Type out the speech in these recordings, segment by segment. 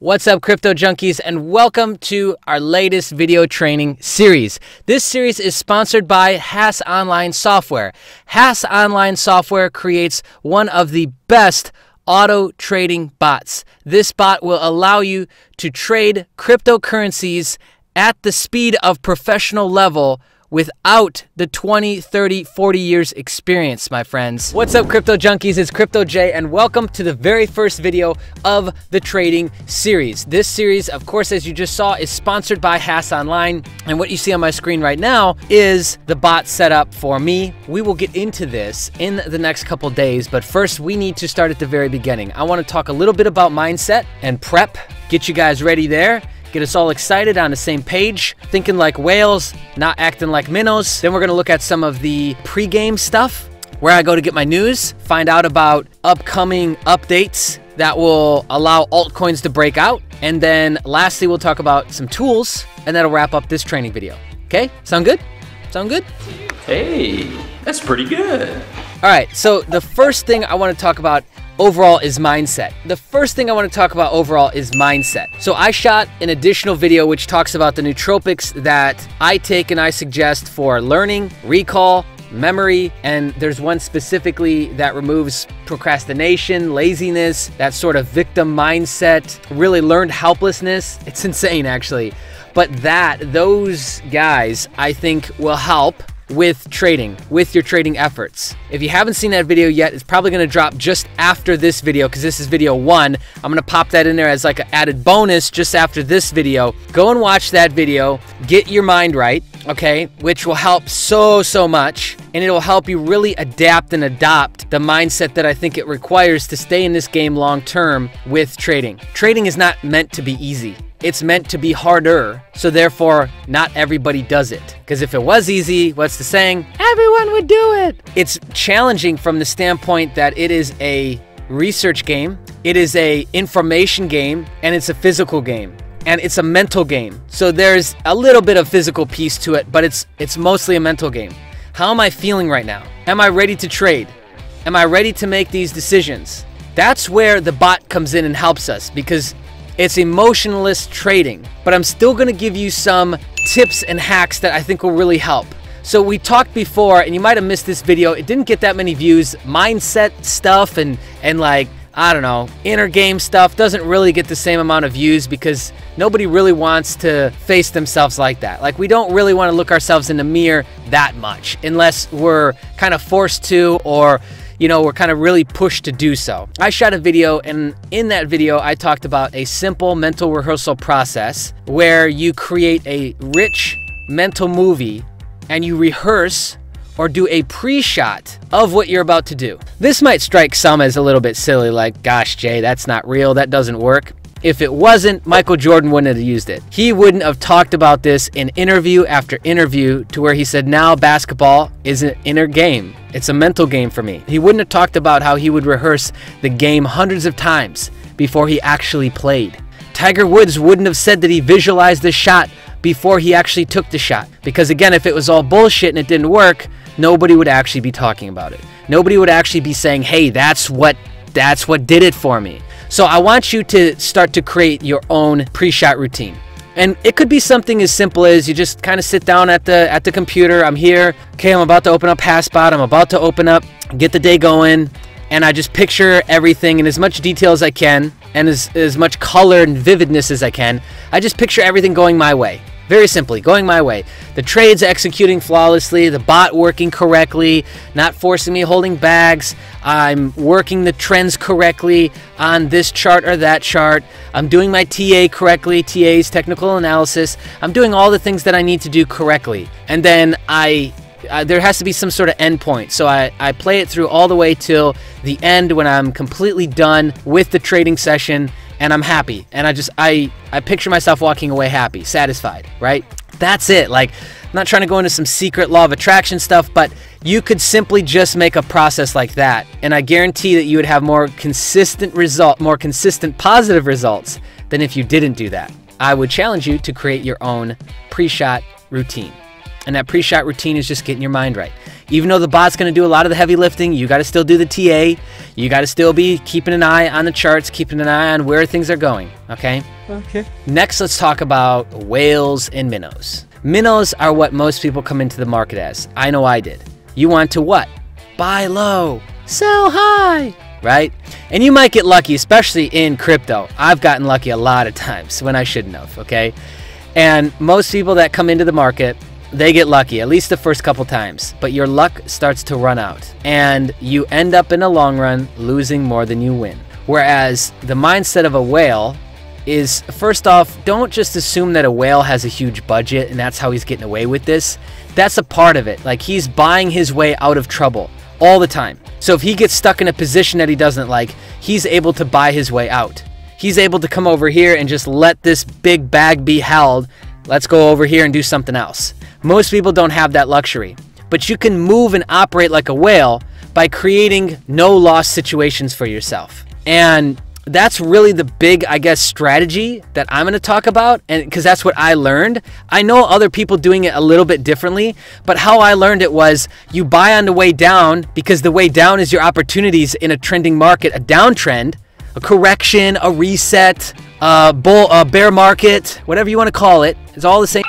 What's up, crypto junkies, and welcome to our latest video training series. This series is sponsored by Haas Online Software. Haas Online Software creates one of the best auto trading bots. This bot will allow you to trade cryptocurrencies at the speed of professional level without the 20, 30, 40 years experience, my friends. What's up, crypto junkies? It's Crypto Jay, and welcome to the very first video of the trading series. This series, of course, as you just saw, is sponsored by Haas Online, and what you see on my screen right now is the bot set up for me. We will get into this in the next couple days, but first we need to start at the very beginning. I want to talk a little bit about mindset and prep, get you guys ready there. Get us all excited, on the same page, thinking like whales, not acting like minnows. Then we're gonna look at some of the pre-game stuff, where I go to get my news, find out about upcoming updates that will allow altcoins to break out. And then lastly, we'll talk about some tools, and that'll wrap up this training video. Okay, sound good? Sound good? Hey, that's pretty good. All right, so the first thing I wanna talk about overall is mindset. The first thing I want to talk about overall is mindset. So I shot an additional video which talks about the nootropics that I take and I suggest for learning, recall, memory, and there's one specifically that removes procrastination, laziness, that sort of victim mindset, really learned helplessness. It's insane, actually. But those guys, I think, will help with trading, with your trading efforts. If you haven't seen that video yet, it's probably gonna drop just after this video because this is video 1. I'm gonna pop that in there as like an added bonus just after this video. Go and watch that video, get your mind right, okay, which will help so much, and it'll help you really adapt and adopt the mindset that I think it requires to stay in this game long term with trading. Trading is not meant to be easy. It's meant to be harder, so therefore not everybody does it. Because if it was easy, what's the saying? Everyone would do it. It's challenging from the standpoint that it is a research game, it is a information game, and it's a physical game. And it's a mental game. So there's a little bit of physical piece to it, but it's mostly a mental game. How am I feeling right now? Am I ready to trade? Am I ready to make these decisions? That's where the bot comes in and helps us, because it's emotionless trading, but I'm still gonna give you some tips and hacks that I think will really help. So we talked before, and you might have missed this video, it didn't get that many views. Mindset stuff and like, I don't know, inner game stuff doesn't really get the same amount of views because nobody really wants to face themselves like that. Like, we don't really wanna look ourselves in the mirror that much unless we're kind of forced to, or you know, we're kind of really pushed to do so. I shot a video, and in that video, I talked about a simple mental rehearsal process where you create a rich mental movie and you rehearse or do a pre-shot of what you're about to do. This might strike some as a little bit silly, like, gosh, Jay, that's not real, that doesn't work. If it wasn't, Michael Jordan wouldn't have used it. He wouldn't have talked about this in interview after interview to where he said, now basketball is an inner game. It's a mental game for me. He wouldn't have talked about how he would rehearse the game hundreds of times before he actually played. Tiger Woods wouldn't have said that he visualized the shot before he actually took the shot. Because again, if it was all bullshit and it didn't work, nobody would actually be talking about it. Nobody would actually be saying, hey, that's what did it for me. So I want you to start to create your own pre-shot routine. And it could be something as simple as you just kind of sit down at the computer. I'm here. Okay, I'm about to open up HasBot. I'm about to open up, get the day going. And I just picture everything in as much detail as I can and as much color and vividness as I can. I just picture everything going my way. Very simply, going my way. The trades executing flawlessly, the bot working correctly, not forcing me holding bags. I'm working the trends correctly on this chart or that chart. I'm doing my TA correctly, TA's technical analysis. I'm doing all the things that I need to do correctly. And then there has to be some sort of end point. So I play it through all the way till the end when I'm completely done with the trading session and I'm happy. And I picture myself walking away happy, satisfied, right? That's it. Like, I'm not trying to go into some secret law of attraction stuff, but you could simply just make a process like that. And I guarantee that you would have more consistent positive results than if you didn't do that. I would challenge you to create your own pre-shot routine. And that pre-shot routine is just getting your mind right. Even though the bot's going to do a lot of the heavy lifting, you got to still do the TA. You got to still be keeping an eye on the charts, keeping an eye on where things are going, okay? Okay. Next, let's talk about whales and minnows. Minnows are what most people come into the market as. I know I did. You want to what? Buy low, sell high, right? And you might get lucky, especially in crypto. I've gotten lucky a lot of times when I shouldn't have, okay? And most people that come into the market, they get lucky, at least the first couple times, but your luck starts to run out and you end up in the long run losing more than you win. Whereas the mindset of a whale is, first off, don't just assume that a whale has a huge budget and that's how he's getting away with this. That's a part of it. Like, he's buying his way out of trouble all the time. So if he gets stuck in a position that he doesn't like, he's able to buy his way out. He's able to come over here and just let this big bag be held. Let's go over here and do something else. Most people don't have that luxury, but you can move and operate like a whale by creating no-loss situations for yourself. And that's really the big, I guess, strategy that I'm going to talk about, and because that's what I learned. I know other people doing it a little bit differently, but how I learned it was you buy on the way down, because the way down is your opportunities in a trending market, a downtrend, a correction, a reset, a bear market, whatever you want to call it. It's all the same.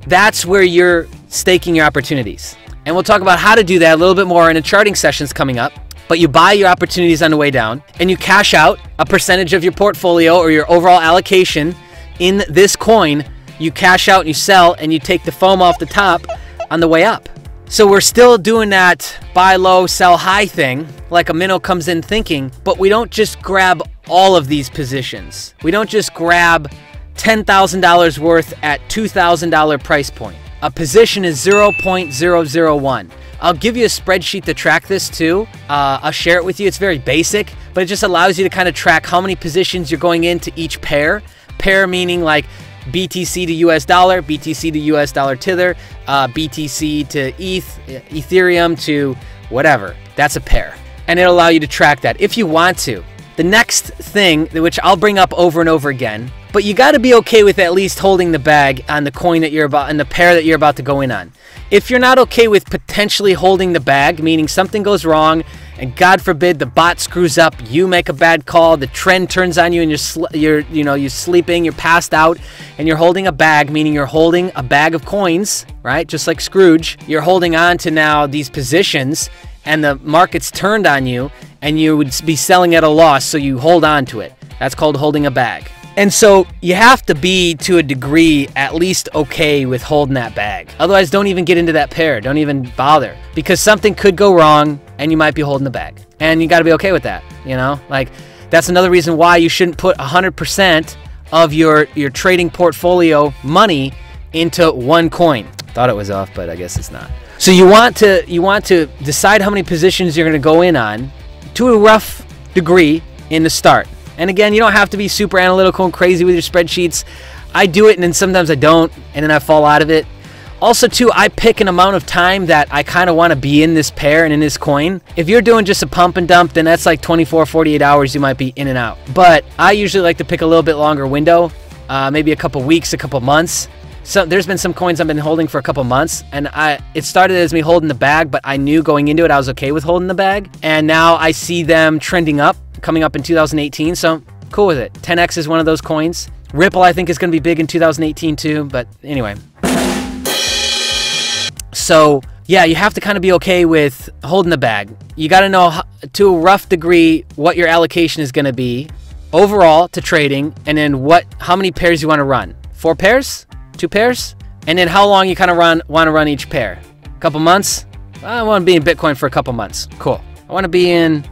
That's where you're staking your opportunities. And we'll talk about how to do that a little bit more in the charting sessions coming up. But you buy your opportunities on the way down and you cash out a percentage of your portfolio or your overall allocation in this coin. You cash out and you sell and you take the foam off the top on the way up. So we're still doing that buy low, sell high thing, like a minnow comes in thinking, but we don't just grab all of these positions. We don't just grab $10,000 worth at $2,000 price point. A position is 0.001. I'll give you a spreadsheet to track this too. I'll share it with you. It's very basic, but it just allows you to kind of track how many positions you're going into each pair. Pair meaning like BTC to US dollar, BTC to US dollar Tether, BTC to Ethereum to whatever. That's a pair. And it'll allow you to track that if you want to. The next thing, which I'll bring up over and over again, but you got to be okay with at least holding the bag on the coin that you're about, and the pair that you're about to go in on. If you're not okay with potentially holding the bag, meaning something goes wrong and God forbid the bot screws up, you make a bad call, the trend turns on you and you're sleeping, you're passed out, and you're holding a bag, meaning you're holding a bag of coins, right? Just like Scrooge, you're holding on to now these positions and the market's turned on you and you would be selling at a loss, so you hold on to it. That's called holding a bag. And so you have to be, to a degree, at least okay with holding that bag. Otherwise, don't even get into that pair. Don't even bother. Because something could go wrong and you might be holding the bag. And you got to be okay with that, you know? Like, that's another reason why you shouldn't put 100% of your trading portfolio money into one coin. Thought it was off, but I guess it's not. So you want to decide how many positions you're going to go in on to a rough degree in the start. And again, you don't have to be super analytical and crazy with your spreadsheets. I do it and then sometimes I don't, and then I fall out of it. Also too, I pick an amount of time that I kind of want to be in this pair and in this coin. If you're doing just a pump and dump, then that's like 24, 48 hours you might be in and out. But I usually like to pick a little bit longer window, maybe a couple weeks, a couple months. So there's been some coins I've been holding for a couple months, and it started as me holding the bag, but I knew going into it I was okay with holding the bag. And now I see them trending up, coming up in 2018, so cool with it. 10X is one of those coins. Ripple, I think, is going to be big in 2018 too, but anyway. So yeah, you have to kind of be okay with holding the bag. You got to know to a rough degree what your allocation is going to be overall to trading, and then how many pairs you want to run. 4 pairs? 2 pairs? And then how long you kind of want to run each pair. A couple months? I want to be in Bitcoin for a couple months. Cool. I want to be in,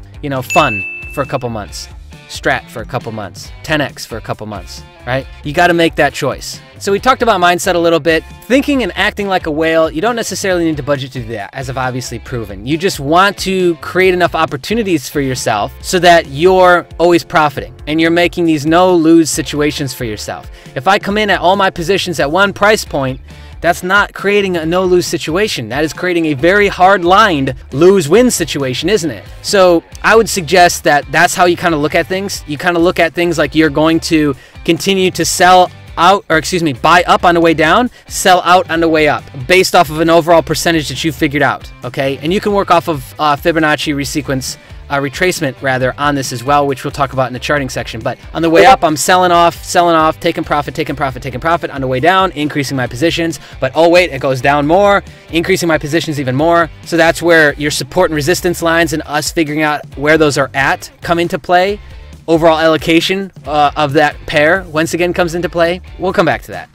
fun for a couple months. Strat for a couple months. 10X for a couple months, right? You got to make that choice. So we talked about mindset a little bit. Thinking and acting like a whale, you don't necessarily need to budget to do that, as I've obviously proven. You just want to create enough opportunities for yourself so that you're always profiting and you're making these no-lose situations for yourself. If I come in at all my positions at one price point, that's not creating a no-lose situation. That is creating a very hard-lined lose-win situation, isn't it? So I would suggest that that's how you kind of look at things. You kind of look at things like you're going to continue to sell out, or excuse me, buy up on the way down, sell out on the way up, based off of an overall percentage that you figured out, okay? And you can work off of Fibonacci retracement rather on this as well, which we'll talk about in the charting section. But on the way up, I'm selling off, taking profit. On the way down, increasing my positions. But oh wait, it goes down more, increasing my positions even more. So that's where your support and resistance lines and us figuring out where those are at come into play. Overall allocation of that pair once again comes into play. We'll come back to that.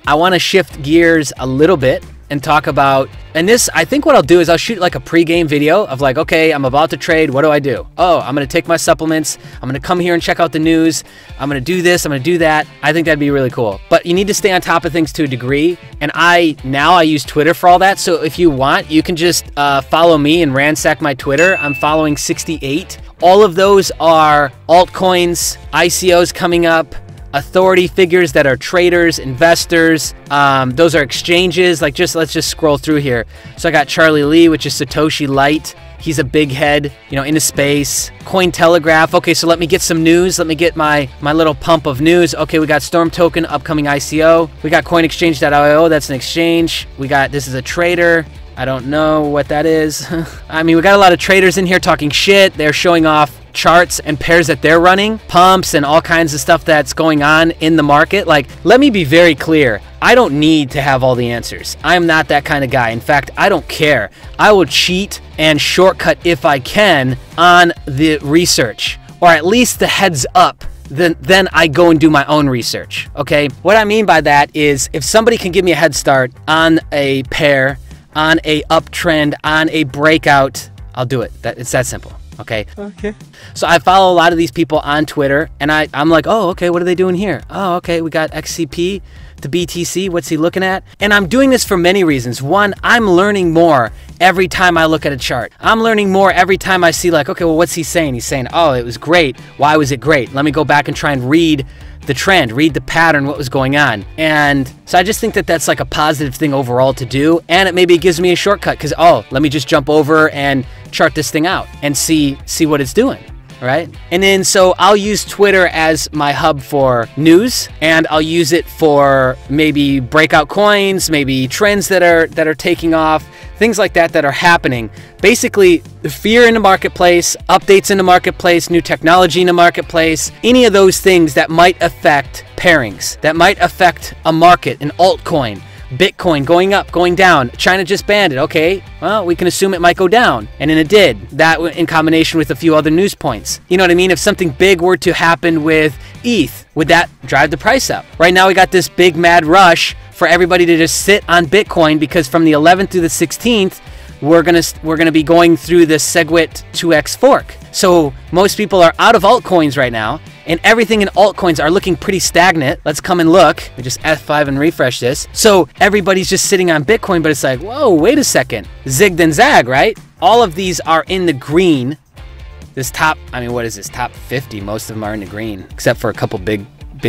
I want to shift gears a little bit and talk about, and this, I think what I'll do is I'll shoot like a pre-game video of like, okay, I'm about to trade, what do I do? Oh, I'm gonna take my supplements, I'm gonna come here and check out the news, I'm gonna do this, I'm gonna do that. I think that'd be really cool. But you need to stay on top of things to a degree, and I use Twitter for all that, so if you want, you can just follow me and ransack my Twitter. I'm following 68. All of those are altcoins, ICOs coming up, authority figures that are traders, investors. Those are exchanges. Like, let's just scroll through here. So I got Charlie Lee, which is Satoshi Light. He's a big head, you know, into space. Cointelegraph. Okay, so let me get some news. Let me get my little pump of news. Okay, we got Storm Token, upcoming ICO. We got CoinExchange.io. That's an exchange. We got, this is a trader. I don't know what that is. I mean, we got a lot of traders in here talking shit. They're showing off charts and pairs that they're running, pumps and all kinds of stuff that's going on in the market. Like, let me be very clear. I don't need to have all the answers. I'm not that kind of guy. In fact, I don't care. I will cheat and shortcut if I can on the research, or at least the heads up. Then I go and do my own research, okay? What I mean by that is, if somebody can give me a head start on a pair, on a uptrend, on a breakout, I'll do it. It's that simple. Okay. So I follow a lot of these people on Twitter, and I'm like, oh, okay, what are they doing here? Oh, okay, we got XCP to BTC. What's he looking at? And I'm doing this for many reasons. One, I'm learning more every time I look at a chart. I'm learning more every time I see, like, okay, well, what's he saying? He's saying, oh, it was great. Why was it great? Let me go back and try and read the trend, read the pattern, what was going on. And so I just think that that's like a positive thing overall to do. And it maybe gives me a shortcut because, oh, let me just jump over and chart this thing out and see what it's doing. Right? And then so I'll use Twitter as my hub for news, and I'll use it for maybe breakout coins, maybe trends that are taking off, things like that are happening. Basically, the fear in the marketplace, updates in the marketplace, new technology in the marketplace, any of those things that might affect pairings, that might affect a market, an altcoin. Bitcoin going up, going down. China just banned it. Okay, well, we can assume it might go down. And then it did. That in combination with a few other news points. You know what I mean? If something big were to happen with ETH, would that drive the price up? Right now we got this big mad rush for everybody to just sit on Bitcoin, because from the 11th through the 16th, we're gonna be going through the SegWit 2x fork. So most people are out of altcoins right now, and everything in altcoins are looking pretty stagnant. Let's come and look. We just F5 and refresh this. So everybody's just sitting on Bitcoin, but it's like, whoa, wait a second. Zig then zag, right? All of these are in the green. This top, I mean, what is this? Top 50, most of them are in the green, except for a couple big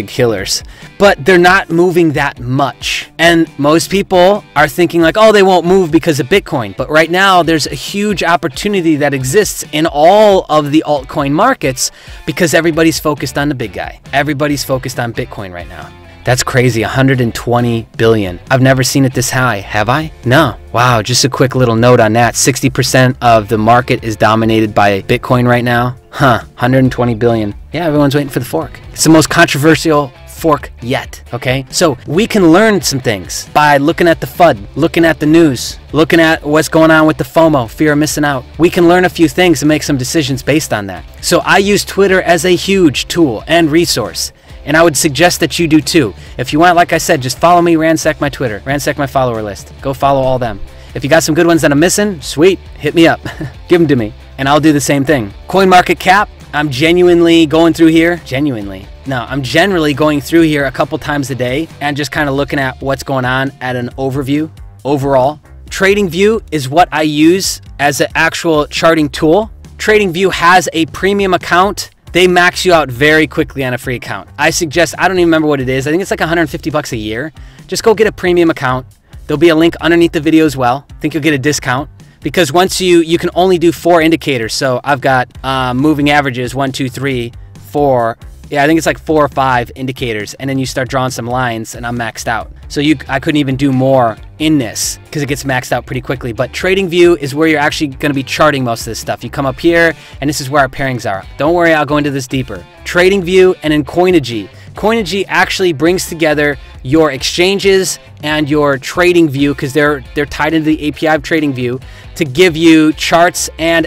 killers, but they're not moving that much. And most people are thinking like, oh, they won't move because of Bitcoin. But right now there's a huge opportunity that exists in all of the altcoin markets, because everybody's focused on the big guy. Everybody's focused on Bitcoin right now. That's crazy, 120 billion. I've never seen it this high, have I? No. Wow, just a quick little note on that. 60% of the market is dominated by Bitcoin right now. Huh, 120 billion. Yeah, everyone's waiting for the fork. It's the most controversial fork yet, okay? So we can learn some things by looking at the FUD, looking at the news, looking at what's going on with the FOMO, fear of missing out. We can learn a few things and make some decisions based on that. So I use Twitter as a huge tool and resource. And I would suggest that you do too. If you want, like I said, just follow me, ransack my Twitter, ransack my follower list. Go follow all them. If you got some good ones that I'm missing, sweet, hit me up. Give them to me, and I'll do the same thing. CoinMarketCap, I'm genuinely going through here. I'm generally going through here a couple times a day and just kind of looking at what's going on at an overview, overall. TradingView is what I use as an actual charting tool. TradingView has a premium account. They max you out very quickly on a free account. I suggest, I don't even remember what it is. I think it's like 150 bucks a year. Just go get a premium account. There'll be a link underneath the video as well. I think you'll get a discount, because once you can only do 4 indicators. So I've got moving averages, 1, 2, 3, 4, Yeah, I think it's like 4 or 5 indicators, and then you start drawing some lines, and I'm maxed out. So I couldn't even do more in this because it gets maxed out pretty quickly. But TradingView is where you're actually going to be charting most of this stuff. You come up here, and this is where our pairings are. Don't worry, I'll go into this deeper. TradingView and then Coinigy. Coinigy actually brings together your exchanges and your TradingView, because they're tied into the API of TradingView, to give you charts and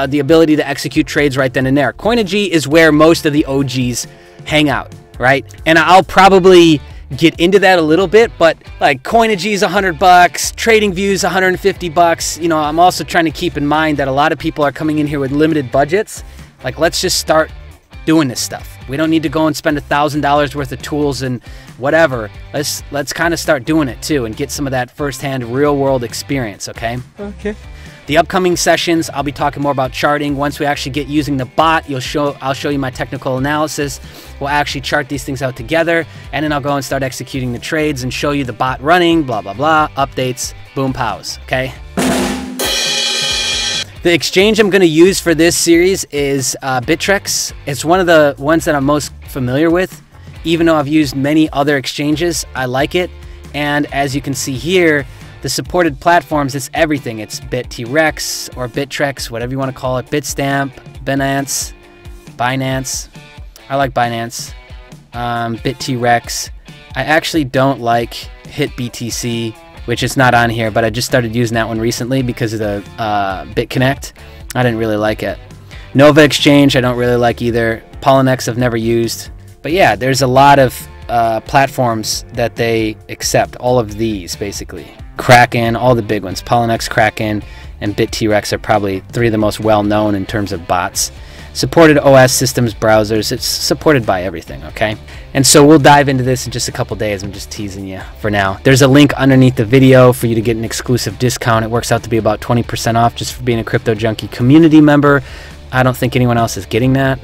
the ability to execute trades right then and there. Coinigy is where most of the OGs hang out, right? And I'll probably get into that a little bit, but like Coinigy is $100, TradingView is $150. You know, I'm also trying to keep in mind that a lot of people are coming in here with limited budgets. Like, let's just start doing this stuff. We don't need to go and spend $1,000 worth of tools and whatever. Let's kind of start doing it too and get some of that firsthand real world experience, okay? Okay. The upcoming sessions, I'll be talking more about charting. Once we actually get using the bot, I'll show you my technical analysis. We'll actually chart these things out together, and then I'll go and start executing the trades and show you the bot running, blah, blah, blah, updates, boom, pows, okay? The exchange I'm going to use for this series is Bittrex. It's one of the ones that I'm most familiar with. Even though I've used many other exchanges, I like it. And as you can see here, the supported platforms, it's everything. It's BitTrex or Bittrex, whatever you want to call it. Bitstamp, Binance. I like Binance. BitTrex. I actually don't like HitBTC, which is not on here, but I just started using that one recently because of the BitConnect. I didn't really like it. Nova Exchange, I don't really like either. Poloniex, I've never used. But yeah, there's a lot of platforms that they accept. All of these, basically. Kraken, all the big ones. Poloniex, Kraken, and BitTrex are probably 3 of the most well-known in terms of bots. Supported OS systems, browsers. It's supported by everything, okay? And so we'll dive into this in just a couple days. I'm just teasing you for now. There's a link underneath the video for you to get an exclusive discount. It works out to be about 20% off just for being a Crypto Junkie community member. I don't think anyone else is getting that.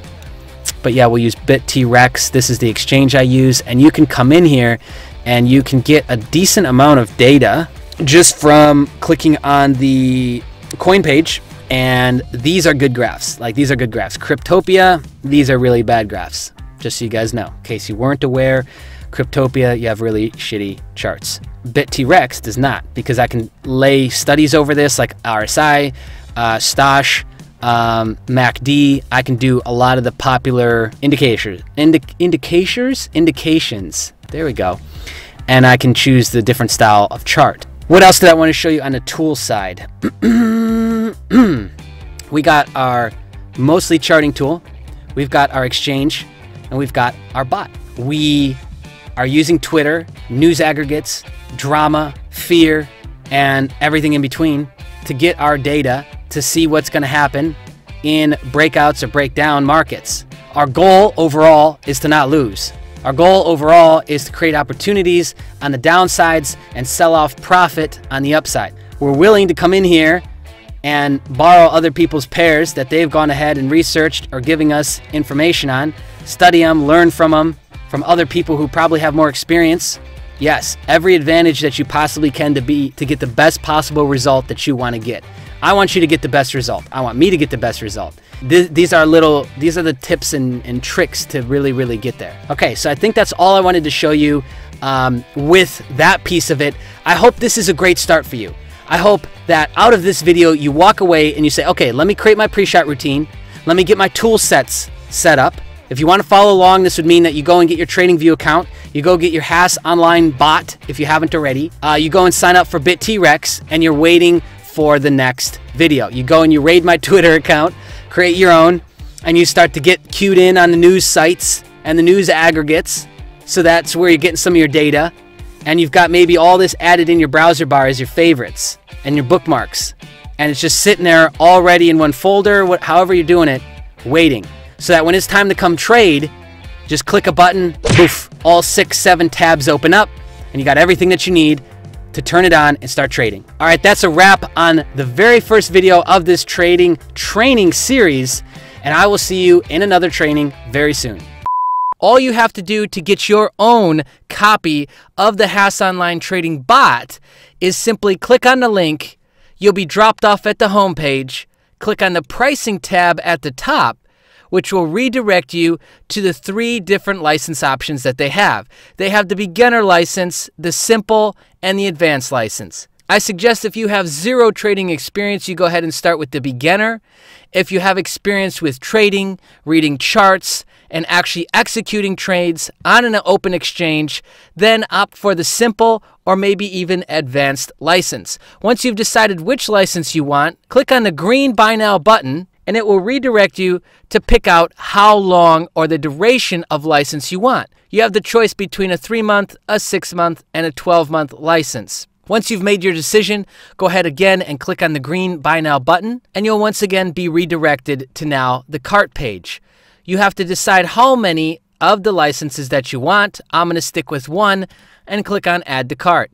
But yeah, we'll use BitTrex. This is the exchange I use. And you can come in here and you can get a decent amount of data just from clicking on the coin page. And these are good graphs. Like, these are good graphs. Cryptopia, these are really bad graphs. Just so you guys know. In case you weren't aware, Cryptopia, you have really shitty charts. BitTrex does not, because I can lay studies over this, like RSI, Stosh, MACD. I can do a lot of the popular indications. There we go. And I can choose the different style of chart. What else did I want to show you on the tool side? We got our mostly charting tool, we've got our exchange, and we've got our bot. We are using Twitter, news aggregates, drama, fear, and everything in between to get our data to see what's going to happen in breakouts or breakdown markets. Our goal overall is to not lose. Our goal overall is to create opportunities on the downsides and sell off profit on the upside. We're willing to come in here and borrow other people's pairs that they've gone ahead and researched or giving us information on, study them, learn from them, from other people who probably have more experience. Yes, every advantage that you possibly can to get the best possible result that you want to get. I want you to get the best result. I want me to get the best result. These are the tips and tricks to really get there. Okay, so I think that's all I wanted to show you with that piece of it. I hope this is a great start for you. I hope that out of this video, you walk away and you say, okay, let me create my pre-shot routine. Let me get my tool sets set up. If you want to follow along, this would mean that you go and get your TradingView account. You go get your Haas online bot if you haven't already. You go and sign up for BitTrex, and you're waiting for the next video. You go and you raid my Twitter account, create your own, and you start to get queued in on the news sites and the news aggregates. So that's where you're getting some of your data. And you've got maybe all this added in your browser bar as your favorites and your bookmarks. And it's just sitting there already in one folder, however you're doing it, waiting. So that when it's time to come trade, just click a button, poof, all 6, 7 tabs open up, and you got everything that you need to turn it on and start trading. All right, that's a wrap on the very first video of this trading training series, and I will see you in another training very soon. All you have to do to get your own copy of the Haas Online Trading Bot is simply click on the link. You'll be dropped off at the home page. Click on the pricing tab at the top, which will redirect you to the 3 different license options that they have. They have the beginner license, the simple, and the advanced license. I suggest if you have 0 trading experience, you go ahead and start with the beginner. If you have experience with trading, reading charts, and actually executing trades on an open exchange, then opt for the simple or maybe even advanced license. Once you've decided which license you want, click on the green Buy Now button, and it will redirect you to pick out how long or the duration of license you want. You have the choice between a 3-month, a 6-month, and a 12-month license. Once you've made your decision, go ahead again and click on the green Buy Now button, and you'll once again be redirected to now the cart page. You have to decide how many of the licenses that you want. I'm going to stick with 1 and click on Add to Cart.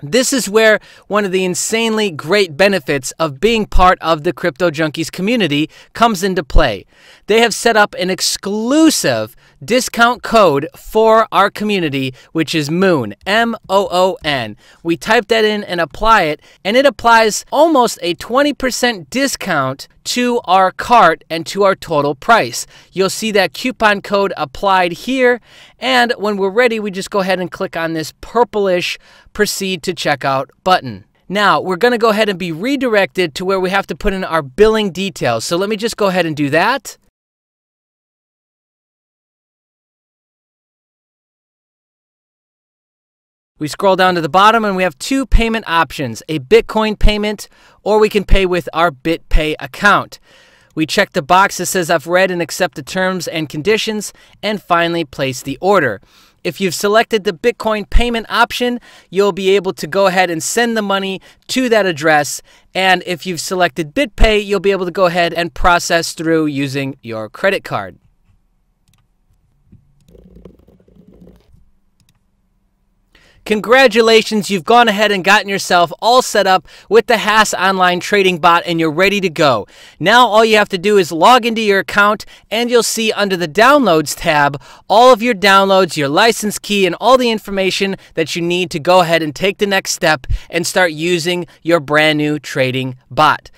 This is where one of the insanely great benefits of being part of the Crypto Junkies community comes into play. They have set up an exclusive discount code for our community, which is MOON, M-O-O-N. We type that in and apply it, and it applies almost a 20% discount to our cart and to our total price. You'll see that coupon code applied here, and when we're ready, we just go ahead and click on this purplish Proceed to Checkout button. Now, we're going to go ahead and be redirected to where we have to put in our billing details. So let me just go ahead and do that. We scroll down to the bottom and we have 2 payment options, a Bitcoin payment, or we can pay with our BitPay account. We check the box that says I've read and accept the terms and conditions, and finally place the order. If you've selected the Bitcoin payment option, you'll be able to go ahead and send the money to that address. And if you've selected BitPay, you'll be able to go ahead and process through using your credit card. Congratulations, you've gone ahead and gotten yourself all set up with the Haas online trading bot and you're ready to go. Now all you have to do is log into your account and you'll see under the Downloads tab all of your downloads, your license key, and all the information that you need to go ahead and take the next step and start using your brand new trading bot.